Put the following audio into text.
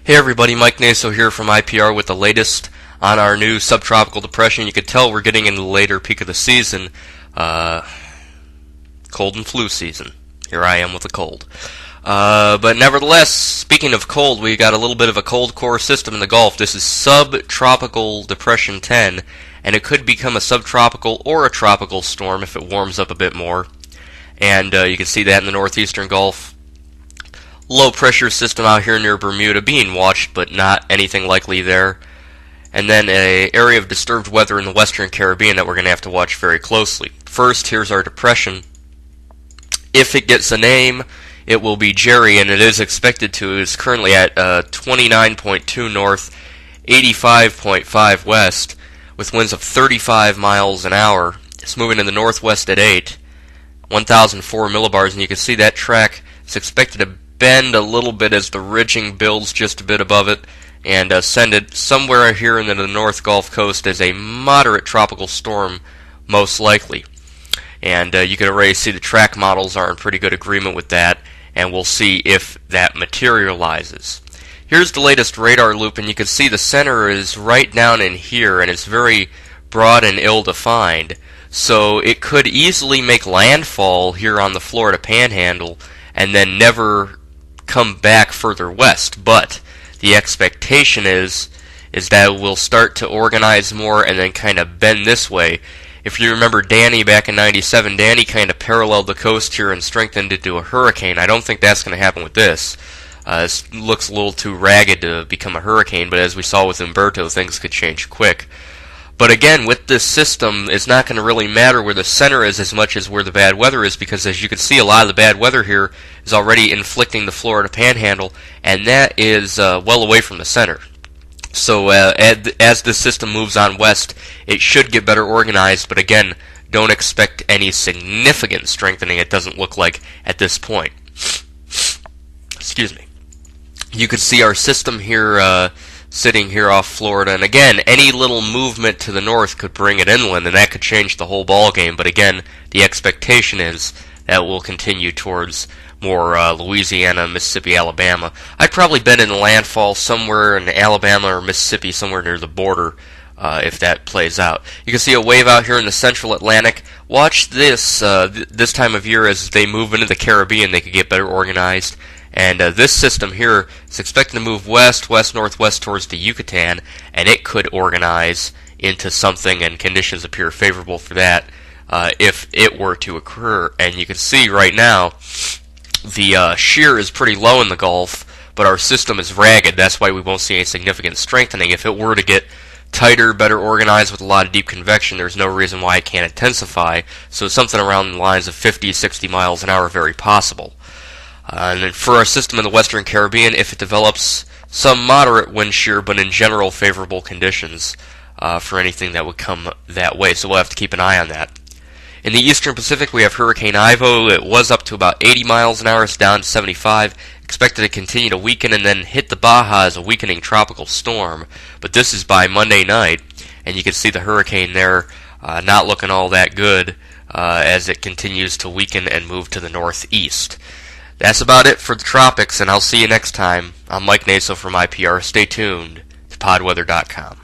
Hey everybody, Mike Naso here from IPR with the latest on our new subtropical depression. You can tell we're getting into the later peak of the season, cold and flu season. Here I am with a cold. But nevertheless, speaking of cold, we got a little bit of a cold core system in the Gulf. This is subtropical depression 10, and it could become a subtropical or a tropical storm if it warms up a bit more. And you can see that in the northeastern Gulf. Low pressure system out here near Bermuda being watched, but not anything likely there. And then an area of disturbed weather in the western Caribbean that we're going to have to watch very closely. First, here's our depression. If it gets a name, it will be Jerry, and it is expected to. It's currently at 29.2 north, 85.5 west, with winds of 35 miles an hour. It's moving in the northwest at 8, 1,004 millibars, and you can see that track is expected to bend a little bit as the ridging builds just a bit above it, and send it somewhere here into the North Gulf Coast as a moderate tropical storm, most likely. And you can already see the track models are in pretty good agreement with that, and we'll see if that materializes. Here's the latest radar loop, and you can see the center is right down in here, and it's very broad and ill-defined. So it could easily make landfall here on the Florida Panhandle, and then never come back further west. But the expectation is that it will start to organize more and then kind of bend this way. If you remember Danny back in 97, Danny kind of paralleled the coast here and strengthened into a hurricane. I don't think that's going to happen with this. This looks a little too ragged to become a hurricane, but as we saw with Umberto, things could change quick. But again, with this system, it's not going to really matter where the center is as much as where the bad weather is, because as you can see, a lot of the bad weather here is already inflicting the Florida Panhandle, and that is well away from the center. So as this system moves on west, it should get better organized, but again, don't expect any significant strengthening, it doesn't look like at this point. Excuse me. You can see our system here sitting here off Florida, and again, any little movement to the north could bring it inland, and that could change the whole ball game. But again, the expectation is that we'll continue towards more Louisiana, Mississippi, Alabama. I'd probably bet in landfall somewhere in Alabama or Mississippi, somewhere near the border, if that plays out. You can see a wave out here in the central Atlantic. Watch this this time of year as they move into the Caribbean. They could get better organized. And this system here is expected to move west, west-northwest towards the Yucatan, and it could organize into something, and conditions appear favorable for that if it were to occur. And you can see right now the shear is pretty low in the Gulf, but our system is ragged. That's why we won't see any significant strengthening. If it were to get tighter, better organized with a lot of deep convection, there's no reason why it can't intensify. So something around the lines of 50, 60 miles an hour, very possible. And then for our system in the Western Caribbean, if it develops some moderate wind shear, but in general favorable conditions for anything that would come that way. So we'll have to keep an eye on that. In the Eastern Pacific, we have Hurricane Ivo. It was up to about 80 miles an hour. It's down to 75. Expected to continue to weaken and then hit the Baja as a weakening tropical storm. But this is by Monday night, and you can see the hurricane there not looking all that good as it continues to weaken and move to the northeast. That's about it for the tropics, and I'll see you next time. I'm Mike Naso from IPR. Stay tuned to podweather.com.